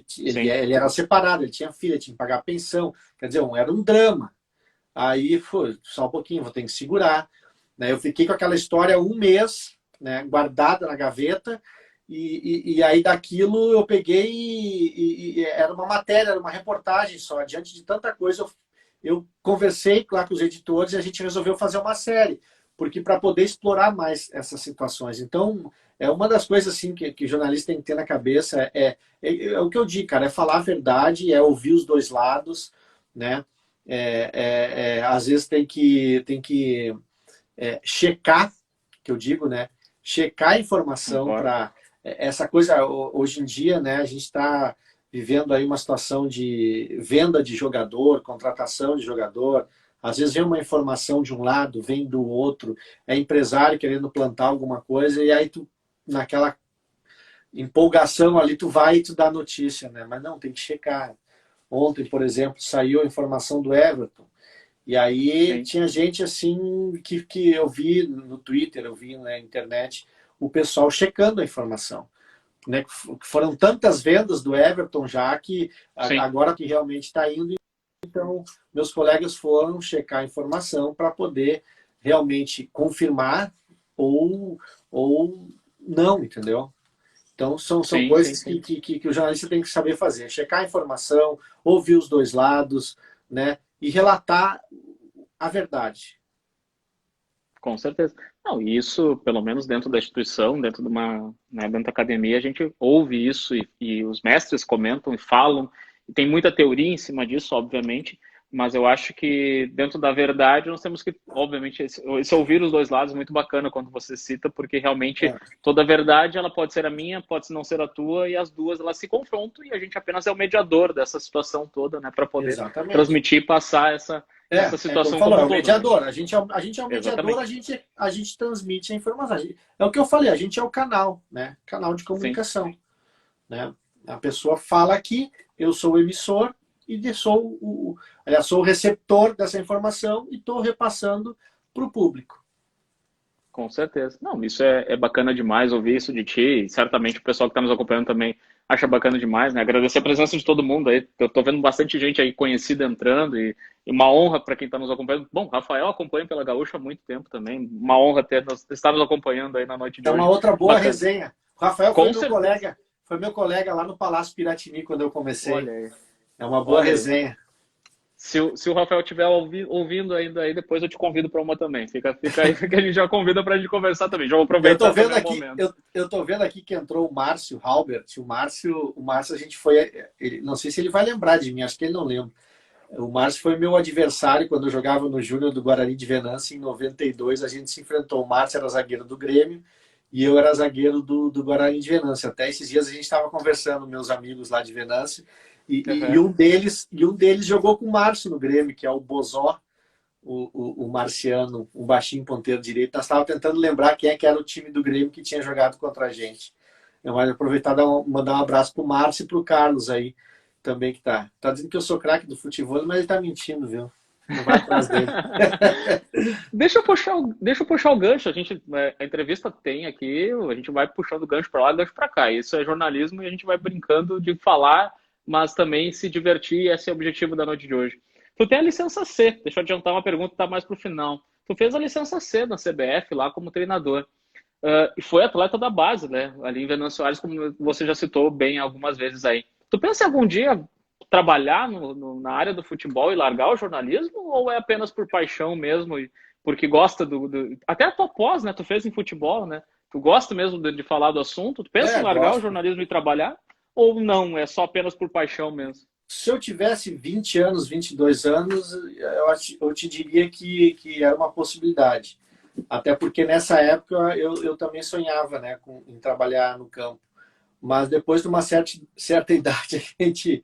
Sim, Ele era separado, ele tinha filha, tinha que pagar pensão. Quer dizer, era um drama. Aí, foi, só um pouquinho, vou ter que segurar. Né? Eu fiquei com aquela história um mês, né, guardada na gaveta, e aí daquilo eu peguei e era uma matéria, era uma reportagem só. Diante de tanta coisa, eu conversei lá com os editores e a gente resolveu fazer uma série, porque para poder explorar mais essas situações. Então, é uma das coisas assim que o jornalista tem que ter na cabeça, é o que eu digo, cara, é falar a verdade, é ouvir os dois lados, né? Às vezes tem que checar, que eu digo, né? Checar a informação concordo. para essa coisa hoje em dia, né? A gente está vivendo aí uma situação de venda de jogador, contratação de jogador. Às vezes vem uma informação de um lado, vem do outro, é empresário querendo plantar alguma coisa e aí tu naquela empolgação ali tu vai e tu dá notícia, né? Mas não, tem que checar. Ontem, por exemplo, saiu a informação do Everton. E aí Sim, tinha gente assim que eu vi no Twitter, eu vi na internet, o pessoal checando a informação. Né? Foram tantas vendas do Everton já que sim, agora que realmente está indo, então meus colegas foram checar a informação para poder realmente confirmar ou, ou não, entendeu? Então são sim, sim, coisas sim. que o jornalista tem que saber fazer, checar a informação, ouvir os dois lados, né? E relatar a verdade. Com certeza. Não, e isso, pelo menos dentro da instituição, dentro de uma, né, dentro da academia, a gente ouve isso e os mestres comentam e falam, e tem muita teoria em cima disso, obviamente, mas eu acho que dentro da verdade nós temos que, obviamente, esse ouvir os dois lados é muito bacana quando você cita, porque realmente É, toda verdade ela pode ser a minha, pode não ser a tua, e as duas elas se confrontam e a gente apenas é o mediador dessa situação toda, né, para poder exatamente. transmitir e passar essa Como situação falou, como é um o todo, né? mediador. A gente é o mediador, Exatamente. a gente transmite a informação. É o que eu falei, a gente é o canal, né? Canal de Sim. comunicação. Né? A pessoa fala aqui, eu sou o emissor e aliás, sou o receptor dessa informação e estou repassando para o público. Com certeza. Não, isso é bacana demais ouvir isso de ti, e certamente o pessoal que está nos acompanhando também acha bacana demais, né? Agradecer a presença de todo mundo aí. Eu tô vendo bastante gente aí conhecida entrando e uma honra para quem está nos acompanhando. Bom, Rafael acompanha pela Gaúcha há muito tempo também. Uma honra estar nos acompanhando aí na noite de É uma hoje. outra boa Bacana. resenha. O Rafael Com certeza. foi meu colega lá no Palácio Piratini quando eu comecei. Olha aí. É uma boa Olha aí. resenha. Se o Rafael estiver ouvindo ainda aí, depois eu te convido para uma também. Fica aí que a gente já convida para a gente conversar também. Já vou Eu tô aproveitar vendo também o aqui, momento. eu tô vendo aqui que entrou o Márcio Halbert. O Márcio a gente foi, não sei se ele vai lembrar de mim, acho que ele não lembra. O Márcio foi meu adversário quando eu jogava no Júnior do Guarani de Venâncio em 92. A gente se enfrentou. O Márcio era zagueiro do Grêmio e eu era zagueiro do Guarani de Venâncio. Até esses dias a gente estava conversando, meus amigos lá de Venâncio, Uhum. um deles jogou com o Márcio no Grêmio, que é o Bozó, o marciano, um baixinho ponteiro direito. Nós estávamos tentando lembrar quem é que era o time do Grêmio que tinha jogado contra a gente. Eu vou aproveitar e mandar um abraço pro Márcio e pro Carlos aí, também que tá. Tá dizendo que eu sou craque do futebol, mas ele tá mentindo, viu? Não vai atrás dele. Deixa eu puxar o gancho. A entrevista tem aqui, a gente vai puxando gancho para lá, gancho para cá. Isso é jornalismo e a gente vai brincando de falar, mas também se divertir. Esse é o objetivo da noite de hoje. Tu tem a licença C. Deixa eu adiantar uma pergunta que tá mais pro final. Tu fez a licença C na CBF lá como treinador. E foi atleta da base, né? Ali em Venâncio Soares, como você já citou bem algumas vezes aí. Tu pensa em algum dia trabalhar na área do futebol e largar o jornalismo? Ou é apenas por paixão mesmo? Porque gosta Até a tua pós, né? Tu fez em futebol, né? Tu gosta mesmo de falar do assunto? Tu pensa em largar o Gosto. jornalismo e trabalhar? Ou não? É só apenas por paixão mesmo? Se eu tivesse 20 anos, 22 anos, eu te diria que era uma possibilidade. Até porque nessa época eu também sonhava, né, em trabalhar no campo. Mas depois de uma certa idade, a gente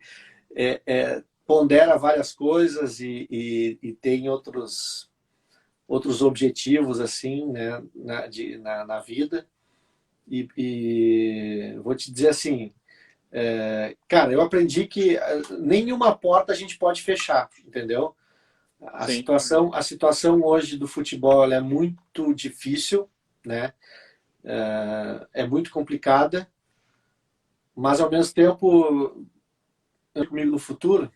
pondera várias coisas e tem outros objetivos assim, né, na vida. E vou te dizer assim, cara, eu aprendi que nenhuma porta a gente pode fechar, entendeu? Sim. A situação hoje do futebol ela é muito difícil, né? É muito complicada, mas ao mesmo tempo comigo no futuro,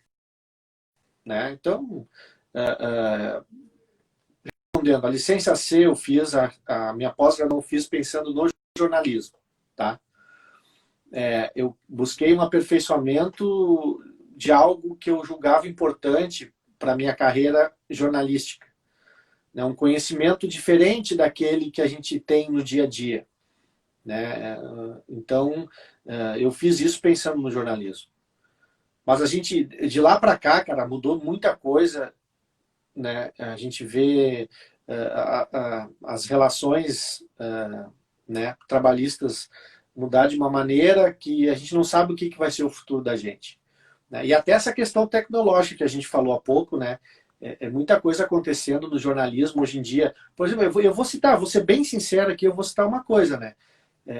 né? Então, respondendo, a licença C eu fiz, a minha pós-graduação eu fiz pensando no jornalismo, tá? Eu busquei um aperfeiçoamento de algo que eu julgava importante para minha carreira jornalística, né? Um conhecimento diferente daquele que a gente tem no dia a dia, né? Então, eu fiz isso pensando no jornalismo. Mas a gente, de lá para cá, cara, mudou muita coisa, né? A gente vê as relações né, trabalhistas mudar de uma maneira que a gente não sabe o que vai ser o futuro da gente, né? E até essa questão tecnológica que a gente falou há pouco, né? Muita coisa acontecendo no jornalismo hoje em dia. Por exemplo, eu vou citar, vou ser bem sincero aqui, eu vou citar uma coisa, né?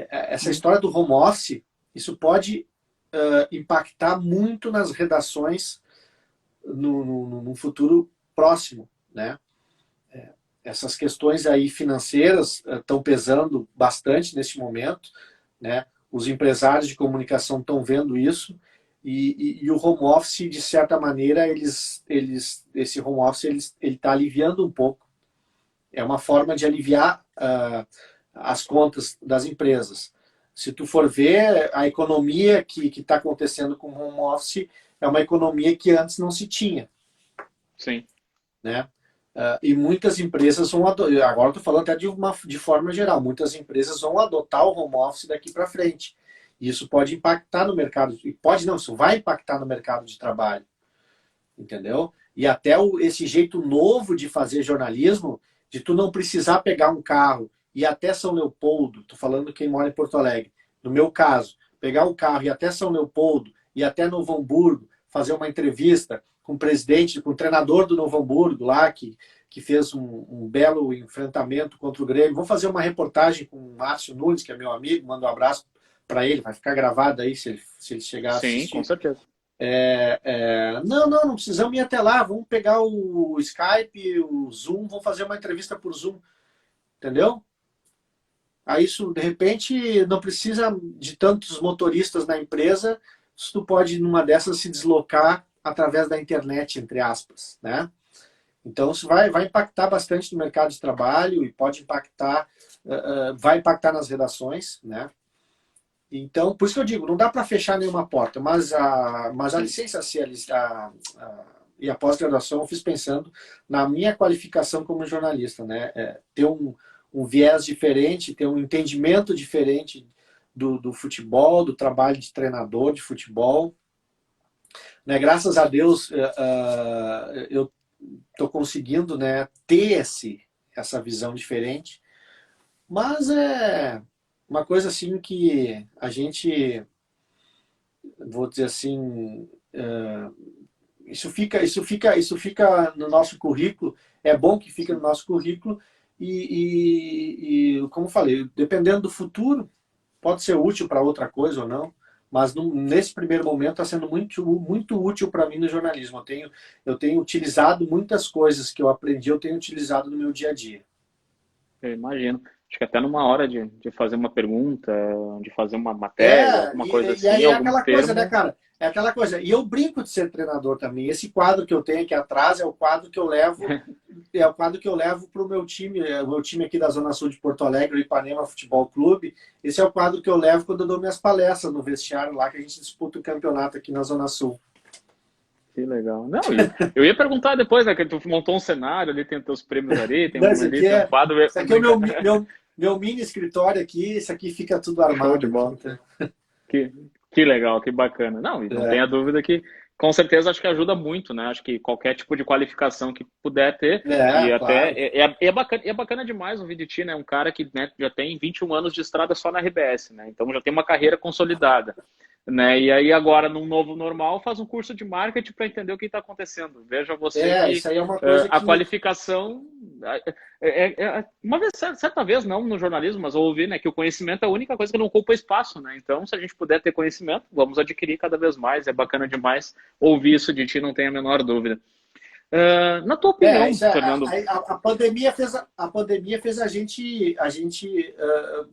Essa história do home office, isso pode impactar muito nas redações no futuro próximo, né? Essas questões aí financeiras estão pesando bastante neste momento, né? Os empresários de comunicação estão vendo isso e o home office, de certa maneira, esse home office ele está aliviando um pouco. É uma forma de aliviar as contas das empresas. Se tu for ver, a economia que está acontecendo com o home office é uma economia que antes não se tinha. Sim. Né? E muitas empresas vão adotar, agora estou falando até de forma geral, muitas empresas vão adotar o home office daqui para frente. Isso pode impactar no mercado, pode não, isso vai impactar no mercado de trabalho, entendeu? E até esse jeito novo de fazer jornalismo, de tu não precisar pegar um carro e ir até São Leopoldo, estou falando quem mora em Porto Alegre, no meu caso, pegar um carro e ir até São Leopoldo, e até Novo Hamburgo, fazer uma entrevista com o presidente, com o treinador do Novo Hamburgo lá, que fez um belo enfrentamento contra o Grêmio. Vou fazer uma reportagem com o Márcio Nunes, que é meu amigo, mando um abraço para ele, vai ficar gravado aí se ele chegar a Sim, com assistir. certeza. Não precisamos ir até lá, vamos pegar o Skype, o Zoom, vamos fazer uma entrevista por Zoom, entendeu? Aí isso, de repente, não precisa de tantos motoristas na empresa, tu pode, numa dessas, se deslocar através da internet, entre aspas, né? Então, isso vai impactar bastante no mercado de trabalho e pode impactar, vai impactar nas redações, né? Então, por isso que eu digo, não dá para fechar nenhuma porta, mas a licença C e a pós-graduação eu fiz pensando na minha qualificação como jornalista, né? Ter um viés diferente, ter um entendimento diferente do futebol, do trabalho de treinador de futebol. Né? Graças a Deus, eu estou conseguindo, né, ter essa visão diferente, mas é uma coisa assim que a gente, vou dizer assim, isso fica no nosso currículo, é bom que fica no nosso currículo e como eu falei, dependendo do futuro, pode ser útil para outra coisa ou não, mas nesse primeiro momento está sendo muito, muito útil para mim no jornalismo. Eu tenho utilizado muitas coisas que eu aprendi, eu tenho utilizado no meu dia a dia. Eu imagino. Acho que até numa hora de fazer uma pergunta, de fazer uma matéria, alguma coisa E assim, aí é algum aquela coisa, né, termo. cara? É aquela coisa. E eu brinco de ser treinador também. Esse quadro que eu tenho aqui atrás é o quadro que eu levo, para o meu time, o meu time aqui da Zona Sul de Porto Alegre, o Ipanema Futebol Clube. Esse é o quadro que eu levo quando eu dou minhas palestras no vestiário lá, que a gente disputa o campeonato aqui na Zona Sul. Que legal. Não, eu ia perguntar depois, né, que tu montou um cenário ali, tem teus prêmios ali, tem Não, um ali, tem um quadro. esse aqui é o meu mini escritório aqui, esse aqui fica tudo Show de armado aqui. bola. Então. Que, que legal, que bacana. Não, e não tenha dúvida que, com certeza, acho que ajuda muito, né? Acho que qualquer tipo de qualificação que puder ter, e até Claro. é bacana demais ouvir de ti, né? Um cara que, né, já tem 21 anos de estrada só na RBS, né? Então já tem uma carreira consolidada. Né? E aí agora, num novo normal, faz um curso de marketing para entender o que está acontecendo. Veja você que Isso aí é uma coisa a que qualificação uma vez, certa vez, não no jornalismo, mas eu ouvi, né, que o conhecimento é a única coisa que não ocupa espaço, né? Então, se a gente puder ter conhecimento, vamos adquirir cada vez mais. É bacana demais ouvir isso de ti, não tenho a menor dúvida. Na tua opinião, Isso é, Fernando? a pandemia fez a gente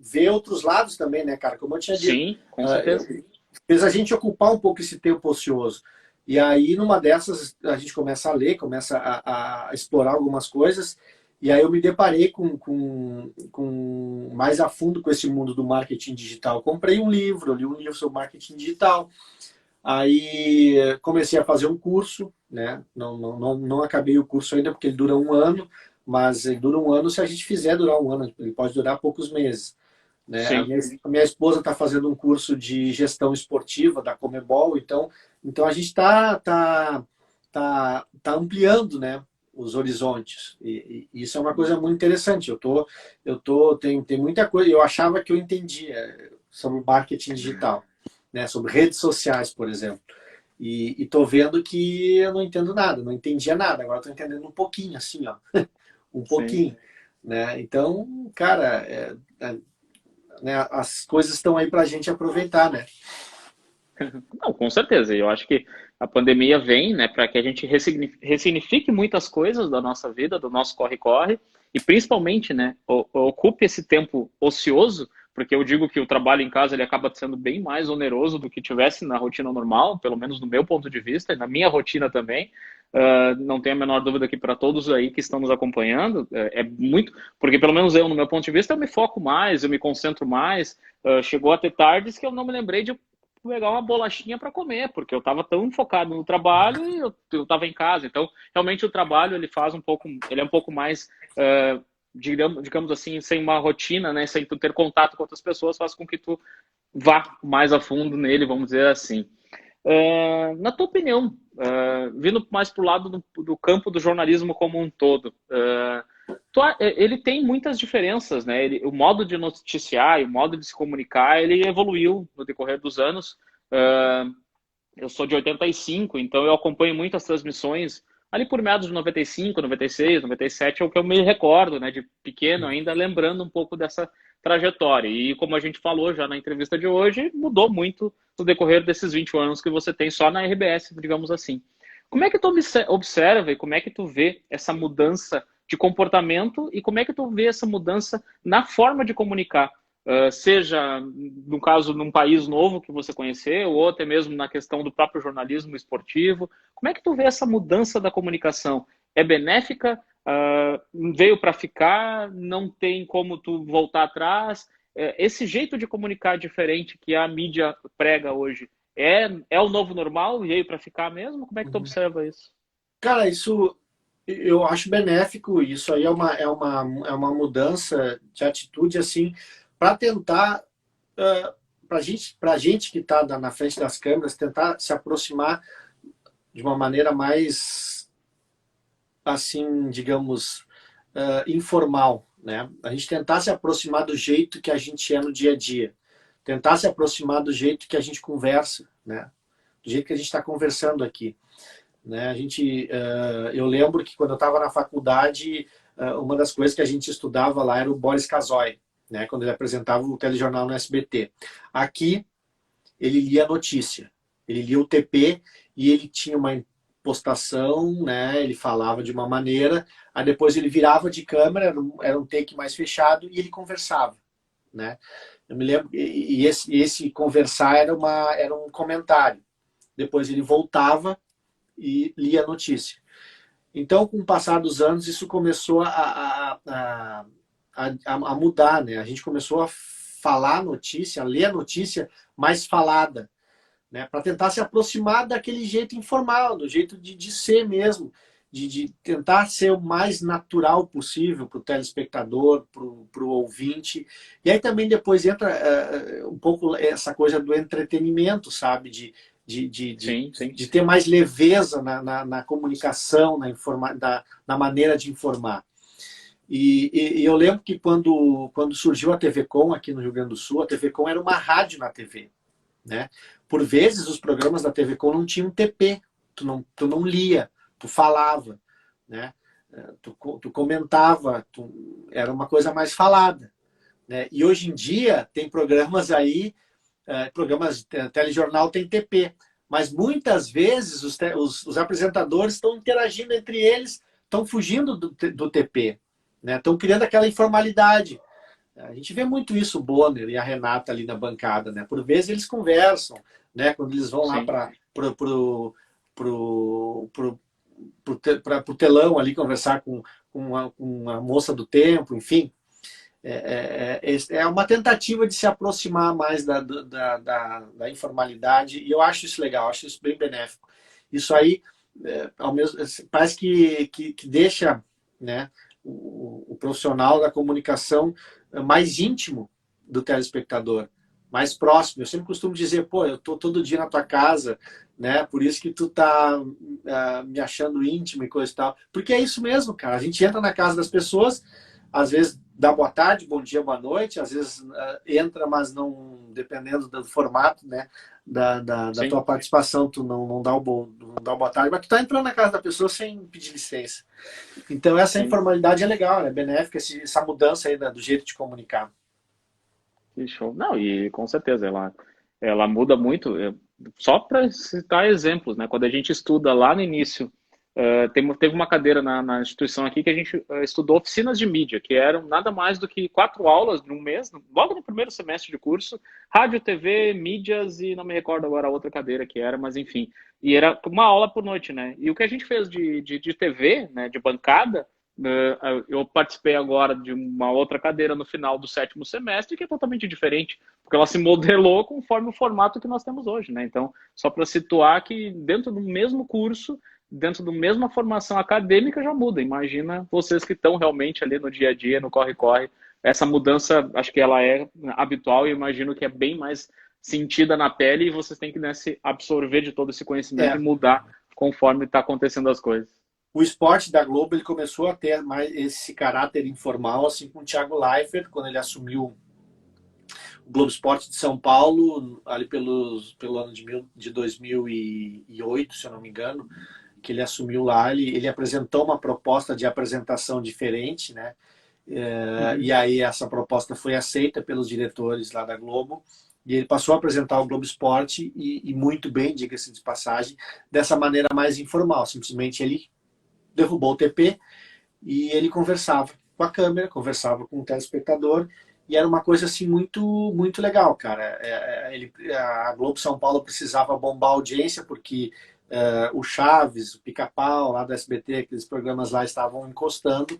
ver outros lados também, né, cara? Como eu tinha dito, Sim, com ah, certeza. fez a gente ocupar um pouco esse tempo ocioso. E aí, numa dessas, a gente começa a ler, começa a explorar algumas coisas. E aí eu me deparei com mais a fundo com esse mundo do marketing digital. Comprei um livro, li um livro sobre marketing digital. Aí comecei a fazer um curso, né? Não acabei o curso ainda porque ele dura um ano, mas ele dura um ano se a gente fizer durar um ano, ele pode durar poucos meses. Né? A Sim, minha, a minha esposa está fazendo um curso de gestão esportiva da Comebol, então a gente tá ampliando, né, os horizontes. E isso é uma coisa muito interessante. Tem muita coisa. Eu achava que eu entendia sobre marketing digital, né, sobre redes sociais, por exemplo. E tô vendo que eu não entendo nada, não entendia nada. Agora estou entendendo um pouquinho, assim, ó, um sim. pouquinho, né? Então, cara, né, as coisas estão aí para a gente aproveitar, né? Não, com certeza. Eu acho que a pandemia vem, né, para que a gente ressignifique muitas coisas da nossa vida, do nosso corre-corre, e principalmente, né, ocupe esse tempo ocioso, porque eu digo que o trabalho em casa ele acaba sendo bem mais oneroso do que tivesse na rotina normal, pelo menos no meu ponto de vista, e na minha rotina também. Não tenho a menor dúvida que para todos aí que estão nos acompanhando, é muito, porque pelo menos eu, no meu ponto de vista, eu me foco mais, eu me concentro mais. Chegou a ter tardes que eu não me lembrei de pegar uma bolachinha para comer, porque eu estava tão focado no trabalho e eu estava em casa. Então, realmente o trabalho ele faz um pouco, ele é um pouco mais, digamos assim, sem uma rotina, né, sem tu ter contato com outras pessoas, faz com que tu vá mais a fundo nele, vamos dizer assim. Na tua opinião, vindo mais para o lado do campo do jornalismo como um todo, ele tem muitas diferenças, né? O modo de noticiar, o modo de se comunicar, ele evoluiu no decorrer dos anos. Uh, eu sou de 85, então eu acompanho muitas transmissões ali por meados de 95, 96, 97, é o que eu me recordo, né, de pequeno ainda, lembrando um pouco dessa trajetória. E como a gente falou já na entrevista de hoje, mudou muito no decorrer desses 20 anos que você tem só na RBS, digamos assim. Como é que tu observa e como é que tu vê essa mudança de comportamento e como é que tu vê essa mudança na forma de comunicar? Seja, no caso, num país novo que você conheceu, ou até mesmo na questão do próprio jornalismo esportivo. Como é que tu vê essa mudança da comunicação? É benéfica? Veio para ficar? Não tem como tu voltar atrás? Esse jeito de comunicar diferente que a mídia prega hoje é o novo normal? Veio para ficar mesmo? Como é que tu Uhum. observa isso? Cara, isso eu acho benéfico. Isso aí é uma mudança de atitude, assim, para tentar, para gente que está na frente das câmeras, tentar se aproximar de uma maneira mais, assim, digamos, informal, né? A gente tentar se aproximar do jeito que a gente é no dia a dia, tentar se aproximar do jeito que a gente conversa, né? Do jeito que a gente está conversando aqui, né? Eu lembro que quando eu estava na faculdade, uma das coisas que a gente estudava lá era o Boris Casoy, né? Quando ele apresentava o telejornal no SBT. Aqui ele lia a notícia, ele lia o TP e ele tinha uma postação, né? Ele falava de uma maneira, aí depois ele virava de câmera, era um take mais fechado e ele conversava, né? Eu me lembro, e esse conversar era um comentário. Depois ele voltava e lia a notícia. Então, com o passar dos anos, isso começou a mudar, né? A gente começou a falar a notícia, a ler a notícia mais falada, né? Para tentar se aproximar daquele jeito informal, do jeito de ser mesmo, de tentar ser o mais natural possível para o telespectador, para o ouvinte. E aí também depois entra um pouco essa coisa do entretenimento, sabe? De, de, de, Sim, sim. de ter mais leveza na comunicação, na maneira de informar. E eu lembro que quando surgiu a TV Com aqui no Rio Grande do Sul, a TV Com era uma rádio na TV, né? Por vezes os programas da TV Com não tinham TP, tu não lia, tu falava, né? Tu comentava, era uma coisa mais falada, né? E hoje em dia tem programas aí, programas telejornal tem TP, Mas muitas vezes os apresentadores estão interagindo entre eles, estão fugindo do TP, né? Estão criando aquela informalidade. A gente vê muito isso, o Bonner e a Renata ali na bancada, né? Por vezes eles conversam, né? Quando eles vão lá Sim. para o telão ali conversar com uma moça do tempo, enfim. É uma tentativa de se aproximar mais da informalidade, e eu acho isso legal, acho isso bem benéfico. Isso aí ao mesmo, parece que deixa, né, o profissional da comunicação mais íntimo do telespectador, mais próximo. Eu sempre costumo dizer, pô, eu tô todo dia na tua casa, né? Por isso que tu tá me achando íntimo e coisa e tal. Porque é isso mesmo, cara. A gente entra na casa das pessoas, às vezes dá boa tarde, bom dia, boa noite, às vezes entra, mas não, dependendo do formato, né, da Sim. tua participação, tu não dá não dá boa tarde, mas tu tá entrando na casa da pessoa sem pedir licença. Então essa Sim. informalidade é legal, é benéfica, essa mudança aí do jeito de comunicar. Que show. Não, e com certeza ela muda muito. Só para citar exemplos, né? Quando a gente estuda lá no início, teve uma cadeira na instituição aqui que a gente estudou oficinas de mídia, que eram nada mais do que 4 aulas num mês, logo no primeiro semestre de curso, rádio, TV, mídias e não me recordo agora a outra cadeira que era, mas enfim. E era uma aula por noite, né? E o que a gente fez de TV, né, de bancada, eu participei agora de uma outra cadeira no final do sétimo semestre que é totalmente diferente, porque ela se modelou conforme o formato que nós temos hoje, né? Então, só para situar que dentro do mesmo curso, dentro da mesma formação acadêmica já muda. Imagina vocês que estão realmente ali no dia a dia, no corre-corre. Essa mudança, acho que ela é habitual e imagino que é bem mais sentida na pele e vocês têm que, né, se absorver de todo esse conhecimento e É, mudar conforme está acontecendo as coisas. o esporte da Globo ele começou a ter mais esse caráter informal assim com o Thiago Leifert, quando ele assumiu o Globo Esporte de São Paulo, ali pelo ano de 2008, se eu não me engano, que ele assumiu lá, ele apresentou uma proposta de apresentação diferente, né? Uhum. E aí essa proposta foi aceita pelos diretores lá da Globo, e ele passou a apresentar o Globo Esporte, e muito bem, diga-se de passagem, dessa maneira mais informal. Simplesmente ele derrubou o TP e ele conversava com a câmera, conversava com o telespectador, e era uma coisa assim muito legal, cara. A Globo São Paulo precisava bombar a audiência porque o Chaves, o Pica-Pau lá do SBT, aqueles programas lá estavam encostando,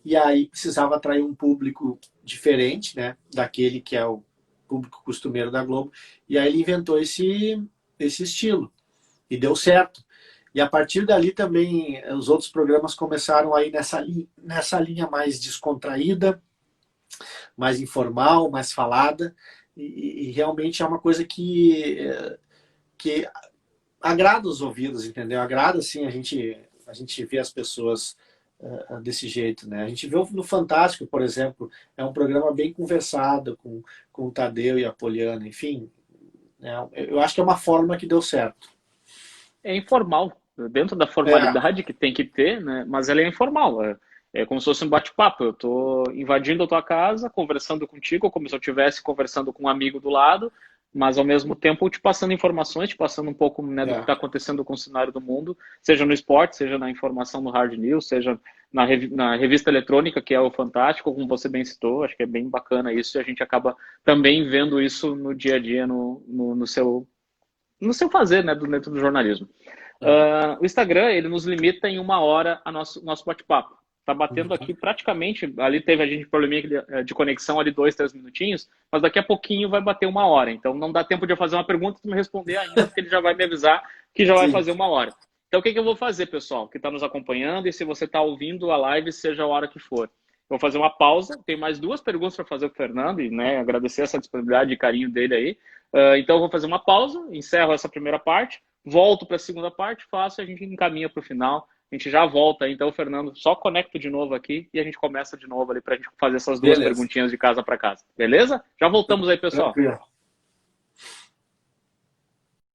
e aí precisava atrair um público diferente, né, daquele que é o público costumeiro da Globo, e aí ele inventou esse estilo, e deu certo. E a partir dali também os outros programas começaram aí nessa linha mais descontraída, mais informal, mais falada, e realmente é uma coisa que agrada os ouvidos, entendeu? Agrada, assim, a gente vê as pessoas desse jeito, né? A gente vê no Fantástico, por exemplo, é um programa bem conversado com o Tadeu e a Poliana, enfim, né? Eu acho que é uma fórmula que deu certo. É informal, dentro da É, formalidade que tem que ter, né? Mas ela é informal. É como se fosse um bate-papo. Eu estou invadindo a tua casa, conversando contigo, como se eu estivesse conversando com um amigo do lado, mas ao mesmo tempo te passando informações, te passando um pouco, né, do que é, está acontecendo com o cenário do mundo, seja no esporte, seja na informação no hard news, seja na revista eletrônica, que é o Fantástico, como você bem citou. Acho que é bem bacana isso e a gente acaba também vendo isso no dia a dia, no seu fazer, né, dentro do jornalismo. é. O Instagram, ele nos limita em 1 hora a nosso bate-papo. Tá batendo Uhum. aqui praticamente, ali teve a gente probleminha de conexão ali 2, 3 minutinhos, mas daqui a pouquinho vai bater 1 hora. Então não dá tempo de eu fazer uma pergunta e tu me responder ainda, porque ele já vai me avisar que já vai Sim, fazer 1 hora. Então o que eu vou fazer, pessoal, que está nos acompanhando, e se você está ouvindo a live, seja a hora que for. Eu vou fazer uma pausa, tem mais 2 perguntas para fazer o Fernando, e, né, agradecer essa disponibilidade e carinho dele aí. Então eu vou fazer uma pausa, encerro essa primeira parte, volto para a segunda parte, faço e a gente encaminha para o final. A gente já volta, então, Fernando, só conecto de novo aqui e a gente começa de novo ali para a gente fazer essas duas beleza. perguntinhas de casa para casa. Beleza? Já voltamos aí, pessoal. Tranquilo.